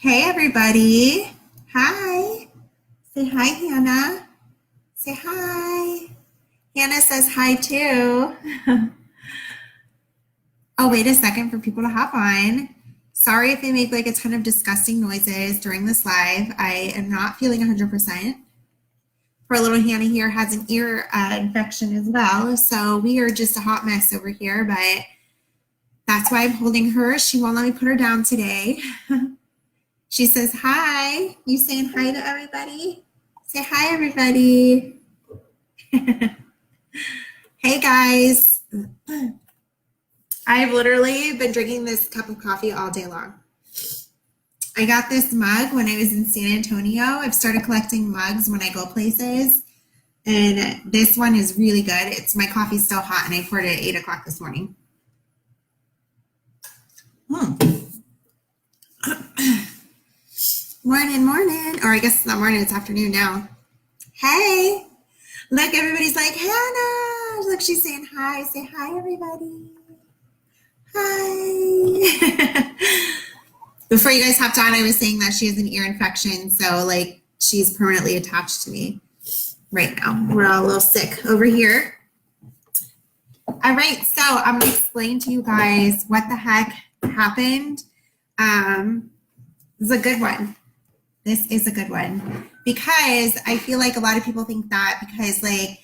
Hey, everybody. Hi. Say hi, Hannah. Say hi. Hannah says hi too. Oh, wait a second for people to hop on. Sorry if they make like a ton of disgusting noises during this live. I am not feeling 100%. Poor little Hannah here has an ear infection as well. So we are just a hot mess over here, but that's why I'm holding her. She won't let me put her down today. She says hi. You saying hi to everybody? Say hi, everybody. Hey, guys. I've literally been drinking this cup of coffee all day long. I got this mug when I was in San Antonio. I've started collecting mugs when I go places, and this one is really good. My coffee's still hot, and I poured it at 8 o'clock this morning. Morning, morning. Or I guess it's not morning, it's afternoon now. Hey. Look, everybody's like, Hannah. Look, she's saying hi. Say hi, everybody. Hi. Before you guys hopped on, I was saying that she has an ear infection. So, like, she's permanently attached to me right now. We're all a little sick over here. All right. So, I'm going to explain to you guys what the heck happened. This is a good one. This is a good one because I feel like a lot of people think that because, like,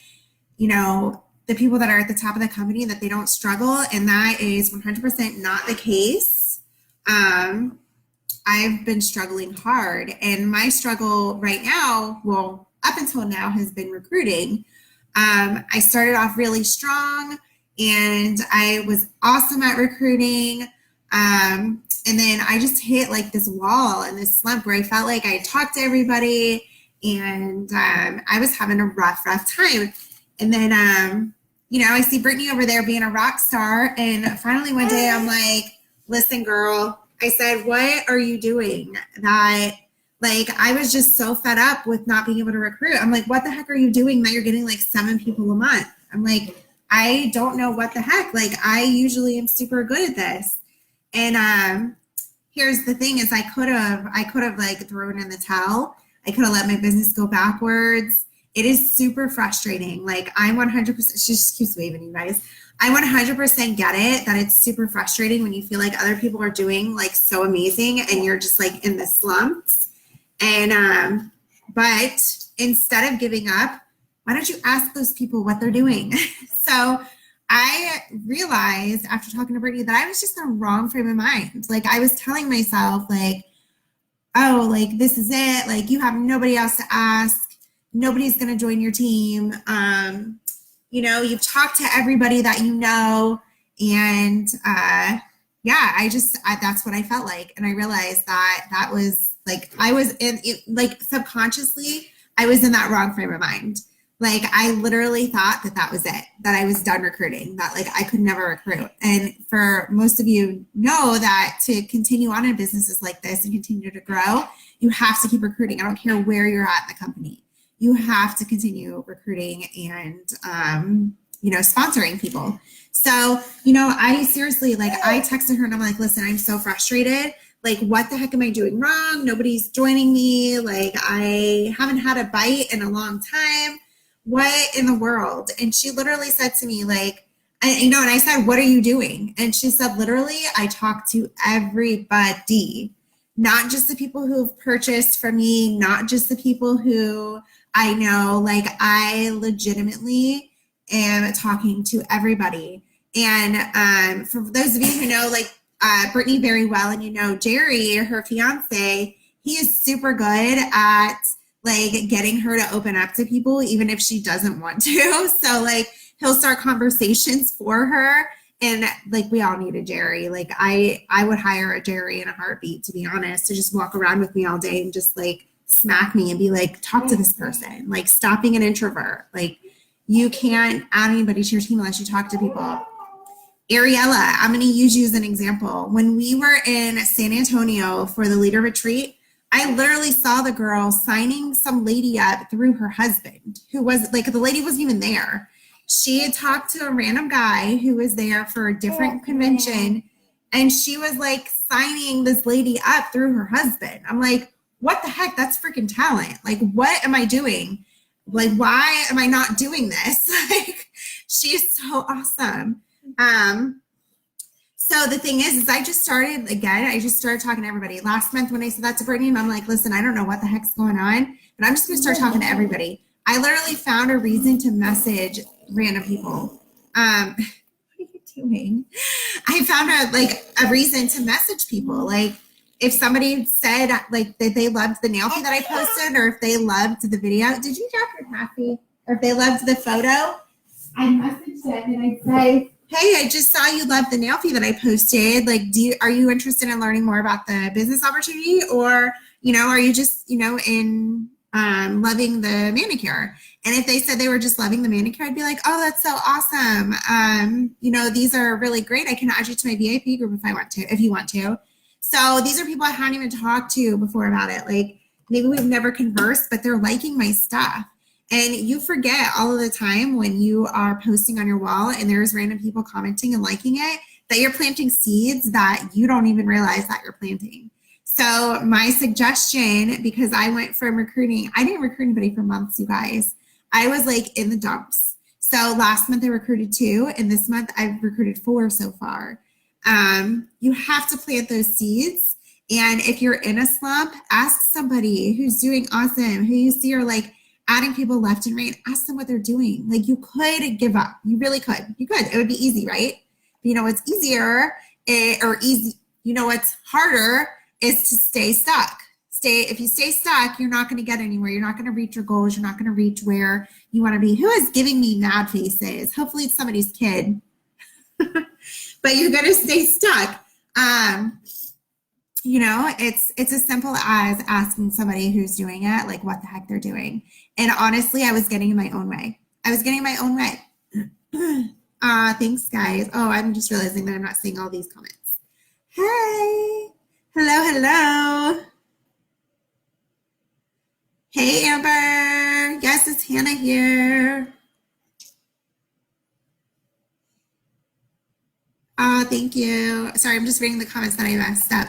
you know, the people that are at the top of the company that they don't struggle, and that is 100% not the case. I've been struggling hard, and my struggle right now, well, up until now, has been recruiting. I started off really strong, and I was awesome at recruiting. And then I just hit like this wall and this slump where I felt like I talked to everybody, and I was having a rough time. And then, I see Brittany over there being a rock star. And finally one day I'm like, listen, girl, I said, what are you doing? That, like, I was just so fed up with not being able to recruit. I'm like, what the heck are you doing that you're getting like 7 people a month? I'm like, I don't know what the heck. Like, I usually am super good at this. And here's the thing is I could have like thrown in the towel. I could have let my business go backwards. It is super frustrating. Like, I'm 100%, she just keeps waving, you guys. I 100% get it that it's super frustrating when you feel like other people are doing like so amazing and you're just like in the slumps. And, but instead of giving up, why don't you ask those people what they're doing? So I realized after talking to Brittany that I was just in the wrong frame of mind. Like, I was telling myself like, oh, like, this is it. Like, you have nobody else to ask. Nobody's going to join your team. You've talked to everybody that you know. And that's what I felt like. And I realized that was like, I was in it, like, subconsciously, I was in that wrong frame of mind. Like, I literally thought that was it, that I was done recruiting, that like I could never recruit. And for most of you know that to continue on in businesses like this and continue to grow, you have to keep recruiting. I don't care where you're at in the company. You have to continue recruiting and, sponsoring people. So, I seriously, like, I texted her and I'm like, listen, I'm so frustrated. Like, what the heck am I doing wrong? Nobody's joining me. Like, I haven't had a bite in a long time. What in the world? And she literally said to me, like, and I said, what are you doing? And she said, literally, I talk to everybody, not just the people who've purchased from me, not just the people who I know. Like, I legitimately am talking to everybody. And for those of you who know, like, Brittany very well, and Jerry, her fiance, he is super good at like getting her to open up to people, even if she doesn't want to. So like, he'll start conversations for her. And like, we all need a Jerry. Like, I would hire a Jerry in a heartbeat, to be honest, to just walk around with me all day and just like smack me and be like, talk to this person. Like, stop being an introvert. Like, you can't add anybody to your team unless you talk to people. Ariella, I'm going to use you as an example. When we were in San Antonio for the leader retreat, I literally saw the girl signing some lady up through her husband, who was like, the lady wasn't even there. She had talked to a random guy who was there for a different convention, and she was like signing this lady up through her husband. I'm like, what the heck? That's freaking talent. Like, what am I doing? Like, why am I not doing this? Like, she's so awesome. So the thing is I just started talking to everybody. Last month when I said that to Brittany, I'm like, listen, I don't know what the heck's going on, but I'm just going to start talking to everybody. I literally found a reason to message random people. What are you doing? I found a reason to message people. Like, if somebody said like that they loved the nail fee that I posted, or if they loved the video, did you drop your coffee? Or if they loved the photo, I messaged them and I'd say, hey, I just saw you love the nail fee that I posted. Like, are you interested in learning more about the business opportunity, or, are you just, in loving the manicure? And if they said they were just loving the manicure, I'd be like, oh, that's so awesome. These are really great. I can add you to my VIP group if you want to. So these are people I hadn't even talked to before about it. Like, maybe we've never conversed, but they're liking my stuff. And you forget all of the time when you are posting on your wall and there's random people commenting and liking it, that you're planting seeds that you don't even realize that you're planting. So my suggestion, because I went from recruiting, I didn't recruit anybody for months, you guys. I was like in the dumps. So last month I recruited 2, and this month I've recruited 4 so far. You have to plant those seeds. And if you're in a slump, ask somebody who's doing awesome, who you see are like adding people left and right. Ask them what they're doing. Like, you could give up. You really could. You could. It would be easy, right? But what's easier what's harder is to stay stuck. If you stay stuck, you're not going to get anywhere. You're not going to reach your goals. You're not going to reach where you want to be. Who is giving me mad faces? Hopefully it's somebody's kid. But you're going to stay stuck. It's as simple as asking somebody who's doing it, like, what the heck they're doing. And honestly, I was getting in my own way. Thanks, guys. Oh, I'm just realizing that I'm not seeing all these comments. Hey. Hello. Hey, Amber. Yes, it's Hannah here. Thank you. Sorry, I'm just reading the comments that I messed up.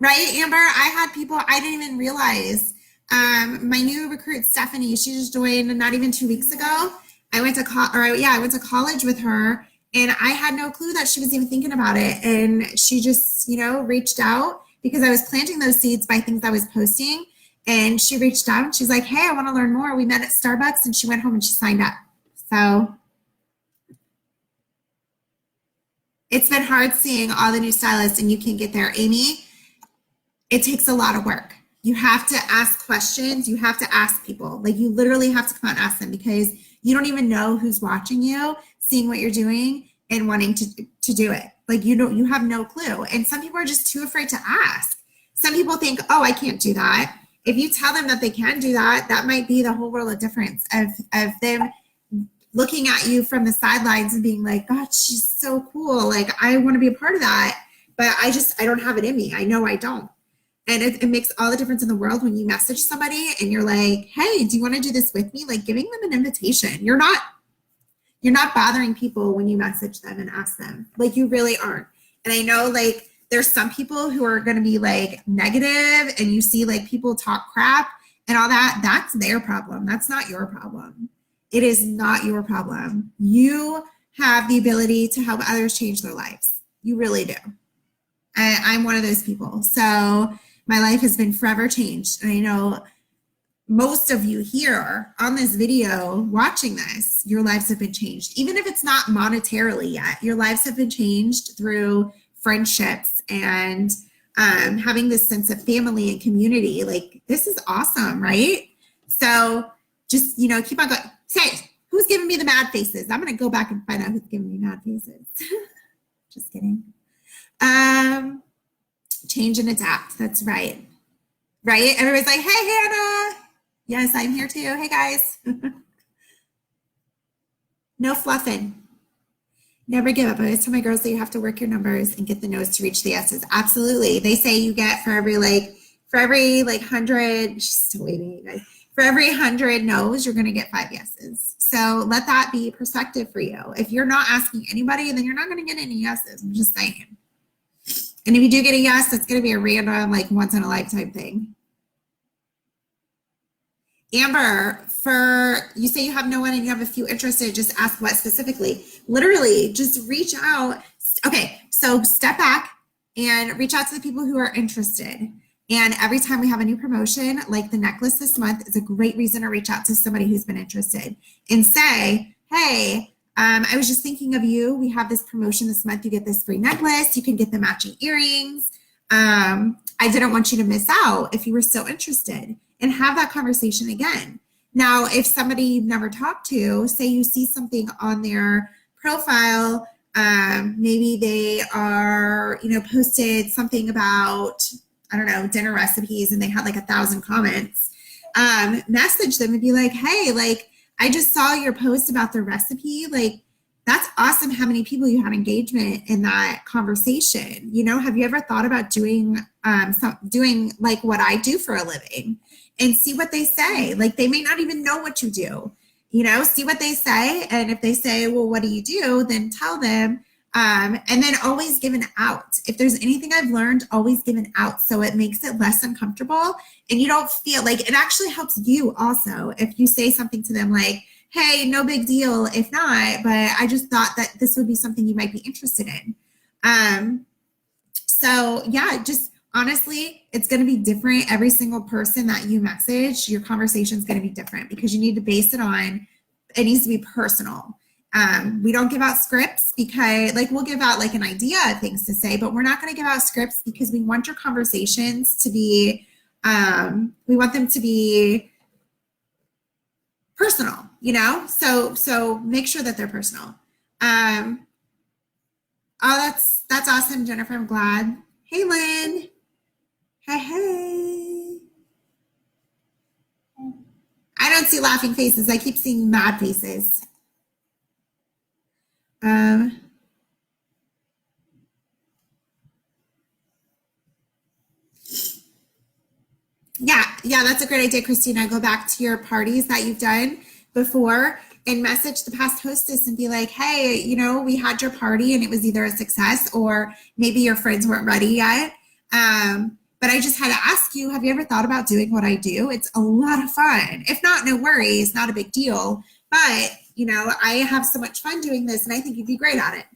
Right, Amber? I had people I didn't even realize. My new recruit, Stephanie, she just joined not even 2 weeks ago. I went to college with her, and I had no clue that she was even thinking about it. And she just, reached out because I was planting those seeds by things I was posting. And she reached out and she's like, hey, I want to learn more. We met at Starbucks, and she went home and she signed up. So it's been hard seeing all the new stylists, and you can get there. Amy, it takes a lot of work. You have to ask questions. You have to ask people. Like, you literally have to come out and ask them, because you don't even know who's watching you, seeing what you're doing and wanting to do it. Like, you have no clue. And some people are just too afraid to ask. Some people think, oh, I can't do that. If you tell them that they can do that, that might be the whole world of difference of them looking at you from the sidelines and being like, God, she's so cool. Like, I want to be a part of that, but I don't have it in me. I know I don't. And it makes all the difference in the world when you message somebody and you're like, hey, do you want to do this with me? Like, giving them an invitation. You're not bothering people when you message them and ask them. Like, you really aren't. And I know, like, there's some people who are going to be like negative, and you see like people talk crap and all that. That's their problem. That's not your problem. It is not your problem. You have the ability to help others change their lives. You really do. I'm one of those people. So my life has been forever changed. And I know most of you here on this video watching this, your lives have been changed. Even if it's not monetarily yet, your lives have been changed through friendships and having this sense of family and community. Like, this is awesome, right? So just, keep on going. Say, who's giving me the mad faces? I'm going to go back and find out who's giving me mad faces. Just kidding. Change and adapt. That's right. Right? Everybody's like, hey, Hannah. Yes, I'm here too. Hey, guys. No fluffing. Never give up. I always tell my girls that you have to work your numbers and get the no's to reach the yeses. Absolutely. They say you get for every 100, she's still waiting, you guys. For every 100 no's, you're going to get 5 yeses. So let that be perspective for you. If you're not asking anybody, then you're not going to get any yeses. I'm just saying. And if you do get a yes, that's going to be a random, like once in a lifetime thing. Amber, for you say you have no one and you have a few interested, just ask what specifically. Literally, just reach out. Okay, so step back and reach out to the people who are interested. And every time we have a new promotion, like the necklace this month, is a great reason to reach out to somebody who's been interested and say, hey, I was just thinking of you. We have this promotion this month. You get this free necklace. You can get the matching earrings. I didn't want you to miss out if you were still interested, and have that conversation again. Now, if somebody you've never talked to, say you see something on their profile, maybe they are, posted something about, I don't know, dinner recipes, and they had like 1,000 comments, message them and be like, hey, like, I just saw your post about the recipe. Like, that's awesome how many people you had engagement in that conversation. Have you ever thought about doing like what I do for a living, and see what they say? Like, they may not even know what you do, see what they say. And if they say, well, what do you do? Then tell them. And then always give an out. If there's anything I've learned, always give an out. So it makes it less uncomfortable, and you don't feel like it actually helps you also. If you say something to them like, hey, no big deal if not, but I just thought that this would be something you might be interested in. So yeah, just honestly, it's going to be different. Every single person that you message, your conversation is going to be different, because you need to base it on, it needs to be personal. We don't give out scripts because, like, we'll give out like an idea of things to say, but we're not going to give out scripts because we want your conversations to be, we want them to be personal, so make sure that they're personal. Oh, that's awesome, Jennifer. I'm glad. Hey, Lynn. Hey. I don't see laughing faces. I keep seeing mad faces. Yeah, that's a great idea, Christina. Go back to your parties that you've done before and message the past hostess and be like, hey, we had your party and it was either a success, or maybe your friends weren't ready yet. But I just had to ask you, have you ever thought about doing what I do? It's a lot of fun. If not, no worries, not a big deal. But, I have so much fun doing this, and I think you'd be great at it.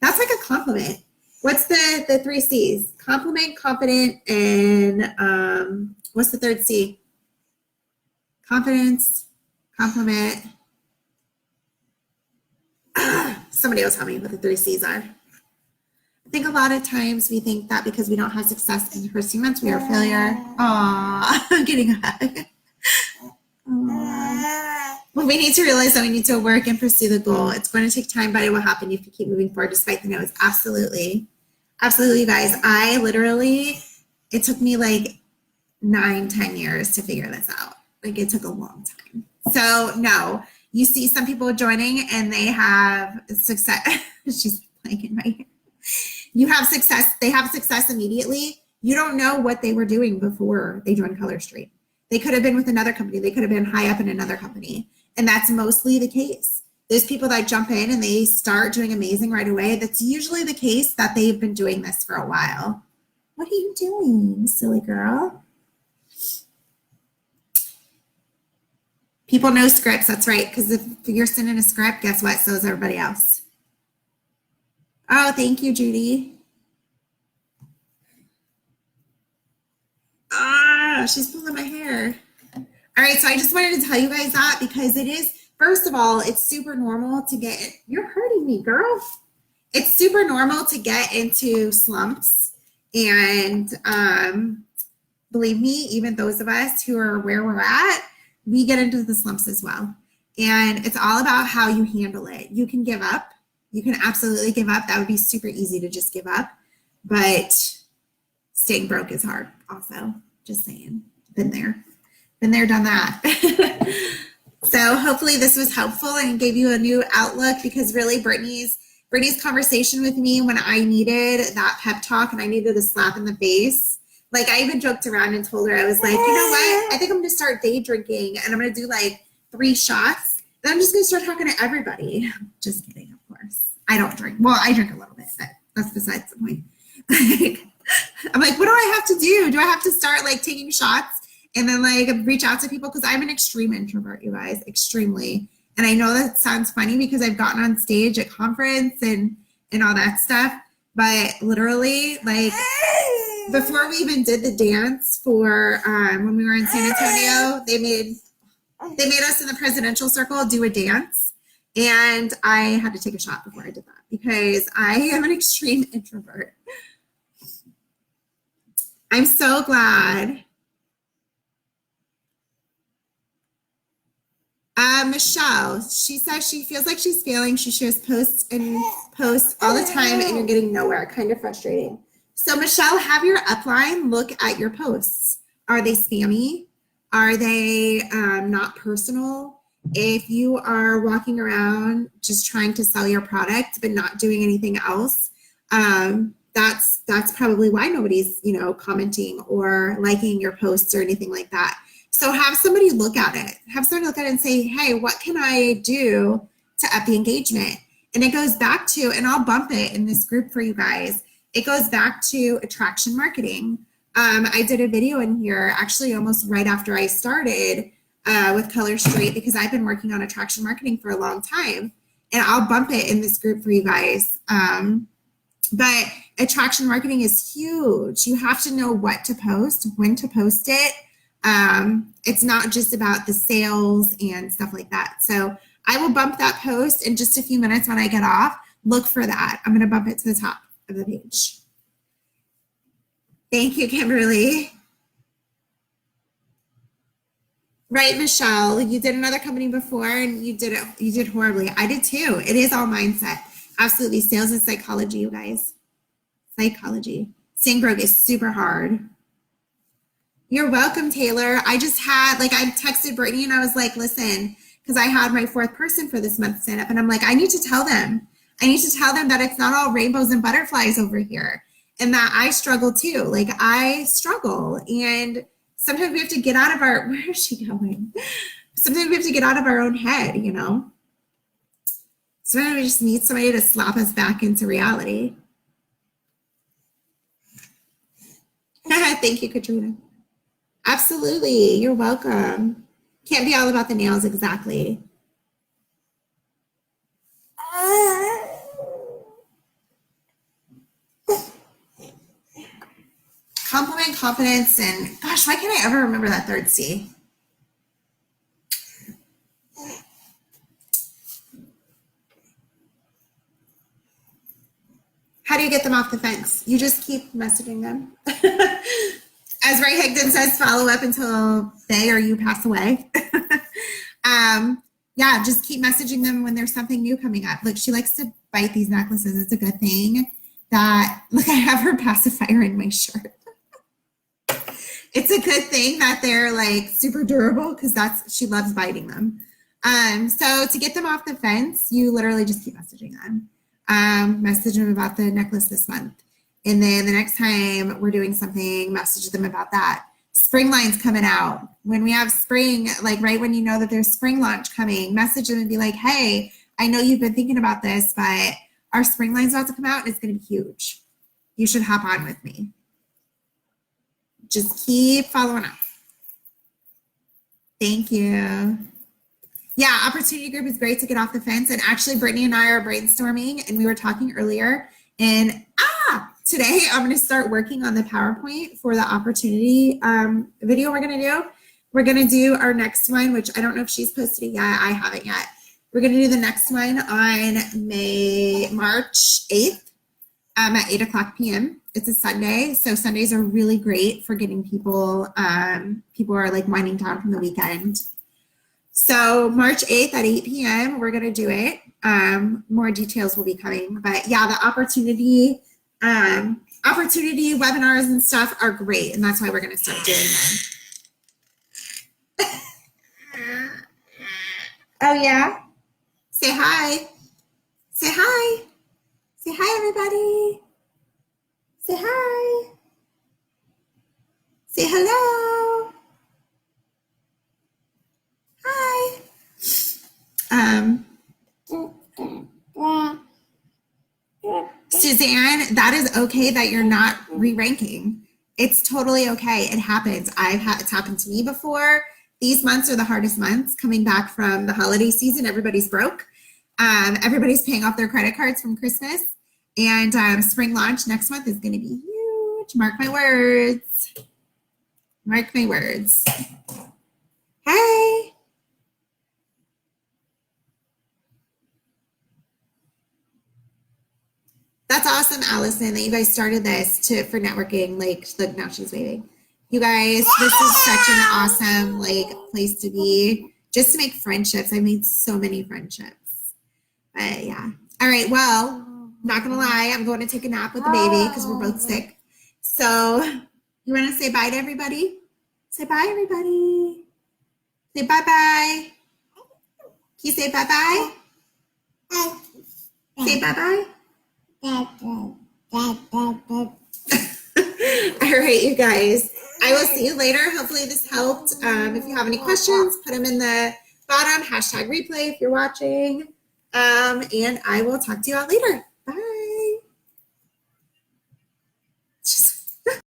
That's like a compliment. What's the 3 C's? Compliment, confident, and what's the 3rd C? Confidence, compliment. Somebody else tell me what the 3 C's are. I think a lot of times we think that because we don't have success in pursuing events, we are a failure. Aww, I'm getting a hug. Well, we need to realize that we need to work and pursue the goal. It's going to take time, but it will happen if you keep moving forward despite the no's. Absolutely. Absolutely, guys. It took me like 9-10 years to figure this out. Like, it took a long time. So no, you see some people joining and they have success. She's playing it right here. You have success. They have success immediately. You don't know what they were doing before they joined Color Street. They could have been with another company. They could have been high up in another company. And that's mostly the case. There's people that jump in and they start doing amazing right away. That's usually the case that they've been doing this for a while. What are you doing, silly girl? People know scripts. That's right. Because if you're sending a script, guess what? So is everybody else. Oh, thank you, Judy. Ah, she's pulling my hair. All right, so I just wanted to tell you guys that because it is, first of all, it's super normal to get, you're hurting me, girl. It's super normal to get into slumps. And believe me, even those of us who are where we're at, we get into the slumps as well. And it's all about how you handle it. You can give up. You can absolutely give up. That would be super easy to just give up. But staying broke is hard also. Just saying. Been there, done that. So hopefully this was helpful and gave you a new outlook, because really Brittany's conversation with me when I needed that pep talk and I needed a slap in the face. Like, I even joked around and told her, I was like, you know what? I think I'm going to start day drinking and I'm going to do like 3 shots. Then I'm just going to start talking to everybody. Just kidding, of course. I don't drink. Well, I drink a little bit, but that's besides the point. I'm like, what do I have to do? Do I have to start like taking shots and then like reach out to people? Because I'm an extreme introvert, you guys, extremely. And I know that sounds funny because I've gotten on stage at conference and all that stuff. But literally, like before we even did the dance for when we were in San Antonio, they made us in the presidential circle do a dance. And I had to take a shot before I did that because I am an extreme introvert. I'm so glad. Michelle, she says she feels like she's failing. She shares posts all the time and you're getting nowhere. Kind of frustrating. So Michelle, have your upline look at your posts. Are they spammy? Are they not personal? If you are walking around just trying to sell your product but not doing anything else, that's probably why nobody's, commenting or liking your posts or anything like that. So have somebody look at it. Have somebody look at it and say, hey, what can I do to up the engagement? And it goes back to, and I'll bump it in this group for you guys. It goes back to attraction marketing. I did a video in here actually almost right after I started with Color Street because I've been working on attraction marketing for a long time. And I'll bump it in this group for you guys. But attraction marketing is huge. You have to know what to post, when to post it. It's not just about the sales and stuff like that. So I will bump that post in just a few minutes when I get off. Look for that. I'm going to bump it to the top of the page. Thank you, Kimberly. Right, Michelle, you did another company before and you did horribly. I did too. It is all mindset. Absolutely. Sales is psychology, you guys. Psychology. Staying broke is super hard. You're welcome, Taylor. I texted Brittany and I was like, listen, because I had my fourth person for this month stand up and I'm like, I need to tell them that it's not all rainbows and butterflies over here and that I struggle too. Like I struggle and sometimes we have to get out of our, where is she going? Sometimes we have to get out of our own head, Sometimes we just need somebody to slap us back into reality. Thank you, Katrina. Absolutely. You're welcome. Can't be all about the nails, exactly. Compliment, confidence, and gosh, why can't I ever remember that third C? How do you get them off the fence? You just keep messaging them. As Ray Higdon says, follow up until they or you pass away. Yeah, just keep messaging them when there's something new coming up. Look, she likes to bite these necklaces. It's a good thing that, look, I have her pacifier in my shirt. It's a good thing that they're like super durable because she loves biting them. So to get them off the fence, you literally just keep messaging them. Message them about the necklace this month. And then the next time we're doing something, message them about that. Spring line's coming out. When we have spring, like right when you know that there's spring launch coming, message them and be like, hey, I know you've been thinking about this, but our spring line's about to come out and it's going to be huge. You should hop on with me. Just keep following up. Thank you. Yeah, opportunity group is great to get off the fence. And actually, Brittany and I are brainstorming and we were talking earlier. And today I'm going to start working on the PowerPoint for the opportunity video we're going to do. We're going to do our next one, which I don't know if she's posted it yet. I haven't yet. We're going to do the next one on March 8th at 8 o'clock p.m. It's a Sunday. So Sundays are really great for getting people, people are like winding down from the weekend. So March 8th at 8 p.m. we're going to do it. More details will be coming. But yeah, the opportunity webinars and stuff are great. And that's why we're going to start doing them. Oh, yeah? Say hi. Say hi. Say hi, everybody. Say hi. Say hello. Hi. Suzanne, that is okay that you're not re-ranking. It's totally okay. It happens. It's happened to me before. These months are the hardest months coming back from the holiday season. Everybody's broke. Everybody's paying off their credit cards from Christmas. And spring launch next month is going to be huge. Mark my words. Mark my words. Hey. That's awesome, Allison, that you guys started this for networking. Like, look, now she's waving. You guys, this is such an awesome place to be, just to make friendships. I've made so many friendships. But yeah. All right. Well, not gonna lie, I'm going to take a nap with the baby because we're both sick. So, you want to say bye to everybody? Say bye, everybody. Say bye-bye. Can you say bye-bye? Say bye-bye. All right, you guys. I will see you later. Hopefully this helped. If you have any questions, put them in the bottom. #replay if you're watching. And I will talk to you all later.